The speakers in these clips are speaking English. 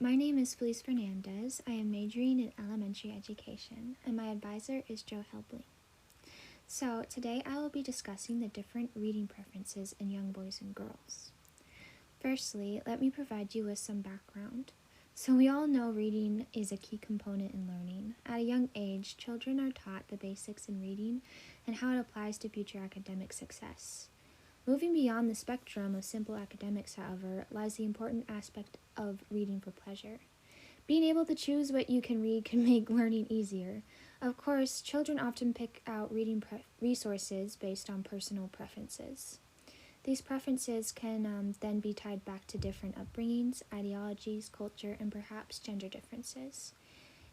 my name is Felice Fernandez. I am majoring in elementary education, and my advisor is Joe Helbling. So, today I will be discussing the different reading preferences in young boys and girls. Firstly, let me provide you with some background. So, we all know reading is a key component in learning. At a young age, children are taught the basics in reading and how it applies to future academic success. Moving beyond the spectrum of simple academics, however, lies the important aspect of reading for pleasure. Being able to choose what you can read can make learning easier. Of course, children often pick out reading resources based on personal preferences. These preferences can then be tied back to different upbringings, ideologies, culture, and perhaps gender differences.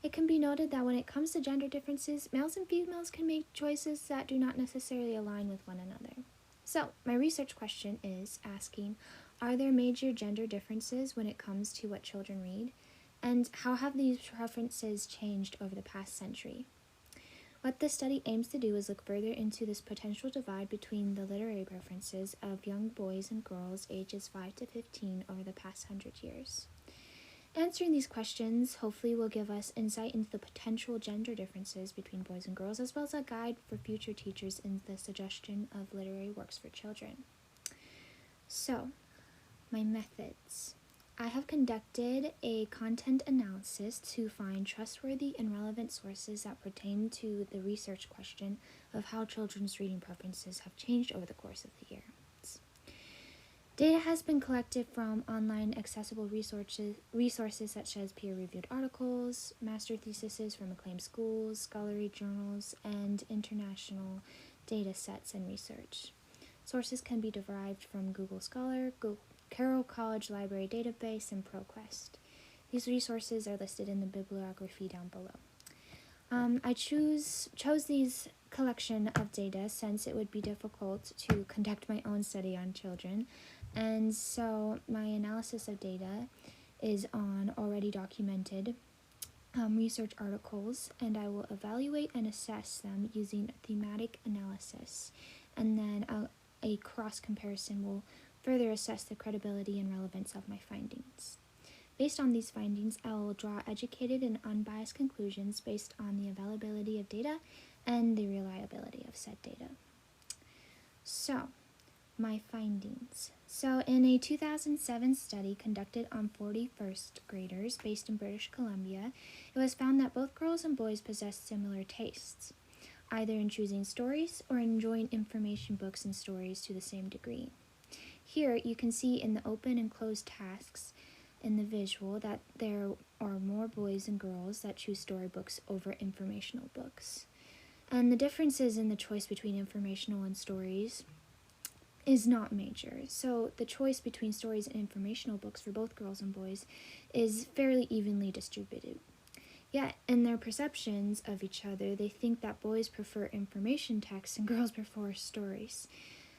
It can be noted that when it comes to gender differences, males and females can make choices that do not necessarily align with one another. So, my research question is asking, are there major gender differences when it comes to what children read? And how have these preferences changed over the past century? What this study aims to do is look further into this potential divide between the literary preferences of young boys and girls ages 5 to 15 over the past 100 years. Answering these questions hopefully will give us insight into the potential gender differences between boys and girls, as well as a guide for future teachers in the suggestion of literary works for children. So, my methods. I have conducted a content analysis to find trustworthy and relevant sources that pertain to the research question of how children's reading preferences have changed over the course of the year. Data has been collected from online accessible resources such as peer-reviewed articles, master theses from acclaimed schools, scholarly journals, and international data sets and research. Sources can be derived from Google Scholar, Carroll College Library Database, and ProQuest. These resources are listed in the bibliography down below. I chose these collection of data since it would be difficult to conduct my own study on children, and so my analysis of data is on already documented research articles, and I will evaluate and assess them using thematic analysis, and then a cross comparison will further assess the credibility and relevance of my findings. Based on these findings, I will draw educated and unbiased conclusions based on the availability of data and the reliability of said data. So, my findings. So, in a 2007 study conducted on 41st graders based in British Columbia, it was found that both girls and boys possessed similar tastes, either in choosing stories or enjoying information books and stories to the same degree. Here, you can see in the open and closed tasks in the visual that there are more boys and girls that choose storybooks over informational books. And the differences in the choice between informational and stories is not major. So the choice between stories and informational books for both girls and boys is fairly evenly distributed. Yet, in their perceptions of each other, they think that boys prefer information texts and girls prefer stories.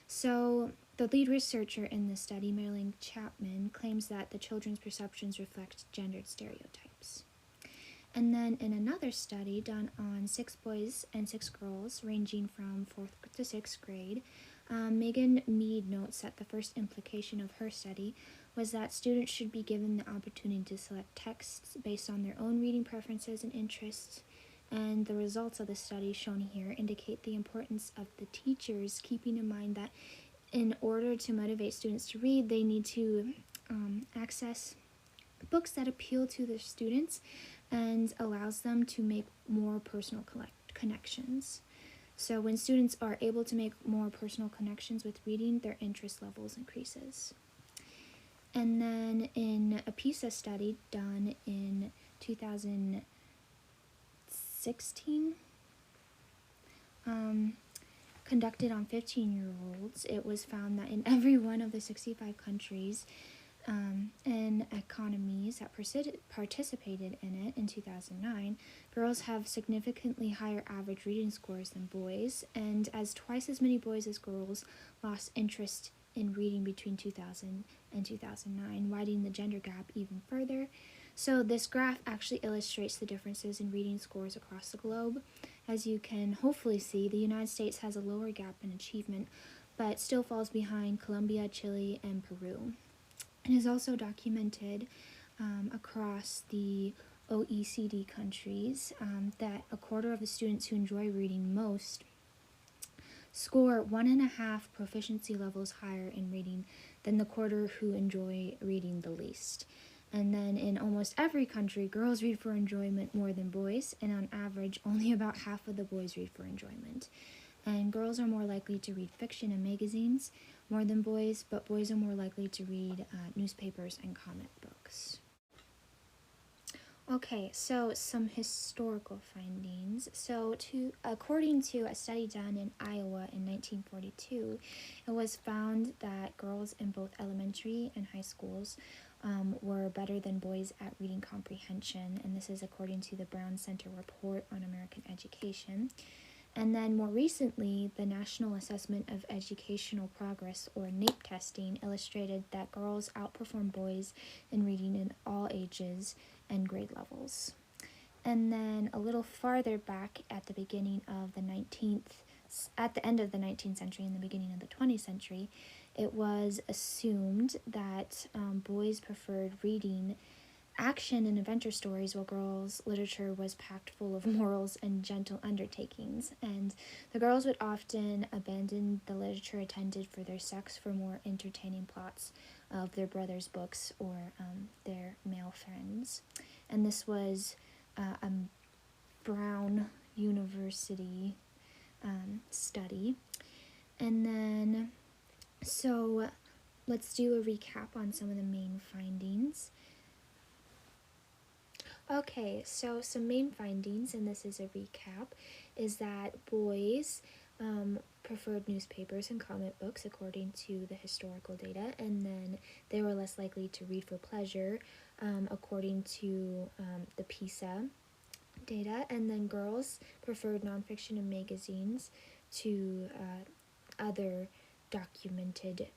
So, the lead researcher in this study, Marilyn Chapman, claims that the children's perceptions reflect gendered stereotypes. And then in another study done on 6 boys and 6 girls ranging from 4th to 6th grade, Megan Mead notes that the first implication of her study was that students should be given the opportunity to select texts based on their own reading preferences and interests, and the results of the study shown here indicate the importance of the teachers keeping in mind that in order to motivate students to read, they need to access books that appeal to their students and allows them to make more personal connections. So when students are able to make more personal connections with reading, their interest levels increases. And then in a PISA study done in 2016, conducted on 15-year-olds, it was found that in every one of the 65 countries and economies that participated in it in 2009, girls have significantly higher average reading scores than boys, and as twice as many boys as girls lost interest in reading between 2000 and 2009, widening the gender gap even further. So this graph actually illustrates the differences in reading scores across the globe. As you can hopefully see, the United States has a lower gap in achievement, but still falls behind Colombia, Chile, and Peru. It is also documented across the OECD countries that a quarter of the students who enjoy reading most score 1.5 proficiency levels higher in reading than the quarter who enjoy reading the least. And then in almost every country, girls read for enjoyment more than boys, and on average, only about half of the boys read for enjoyment. And girls are more likely to read fiction and magazines more than boys, but boys are more likely to read newspapers and comic books. Okay, so some historical findings. According to a study done in Iowa in 1942, it was found that girls in both elementary and high schools were better than boys at reading comprehension, and this is according to the Brown Center Report on American Education. And then more recently, the National Assessment of Educational Progress, or NAEP testing, illustrated that girls outperform boys in reading in all ages and grade levels. And then a little farther back at the end of the 19th century and the beginning of the 20th century, it was assumed that boys preferred reading action and adventure stories, while girls' literature was packed full of morals and gentle undertakings. And the girls would often abandon the literature intended for their sex for more entertaining plots of their brothers' books or their male friends. And this was a Brown University study. And then, so let's do a recap on some of the main findings. Okay, so some main findings, and this is a recap, is that boys preferred newspapers and comic books according to the historical data, and then they were less likely to read for pleasure according to the PISA data, and then girls preferred nonfiction and magazines to other documented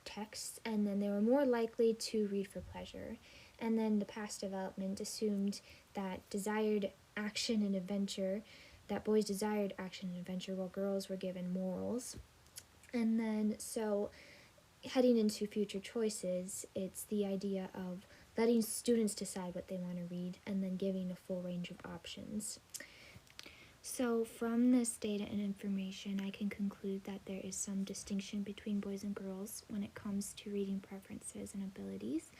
texts, and then they were more likely to read for pleasure. And then the past development assumed that boys desired action and adventure while girls were given morals. And then so heading into future choices, it's the idea of letting students decide what they want to read and then giving a full range of options. So from this data and information, I can conclude that there is some distinction between boys and girls when it comes to reading preferences and abilities.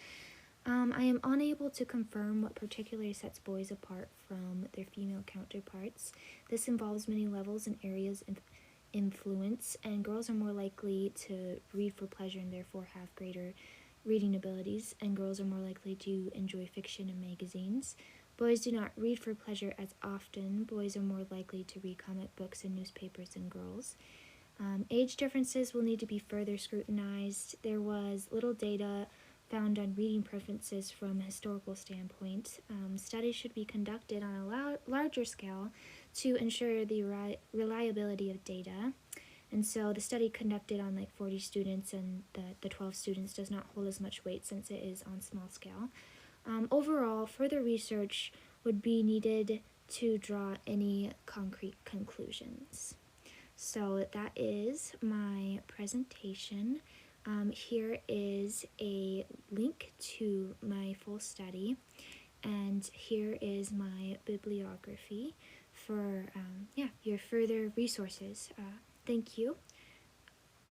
I am unable to confirm what particularly sets boys apart from their female counterparts. This involves many levels and areas of influence, and girls are more likely to read for pleasure and therefore have greater reading abilities, and girls are more likely to enjoy fiction and magazines. Boys do not read for pleasure as often. Boys are more likely to read comic books and newspapers than girls. Age differences will need to be further scrutinized. There was little data found on reading preferences from a historical standpoint. Studies should be conducted on a larger scale to ensure the reliability of data. And so the study conducted on 40 students and the 12 students does not hold as much weight since it is on small scale. Overall, further research would be needed to draw any concrete conclusions. So that is my presentation. Here is a link to my full study, and here is my bibliography for your further resources. Thank you.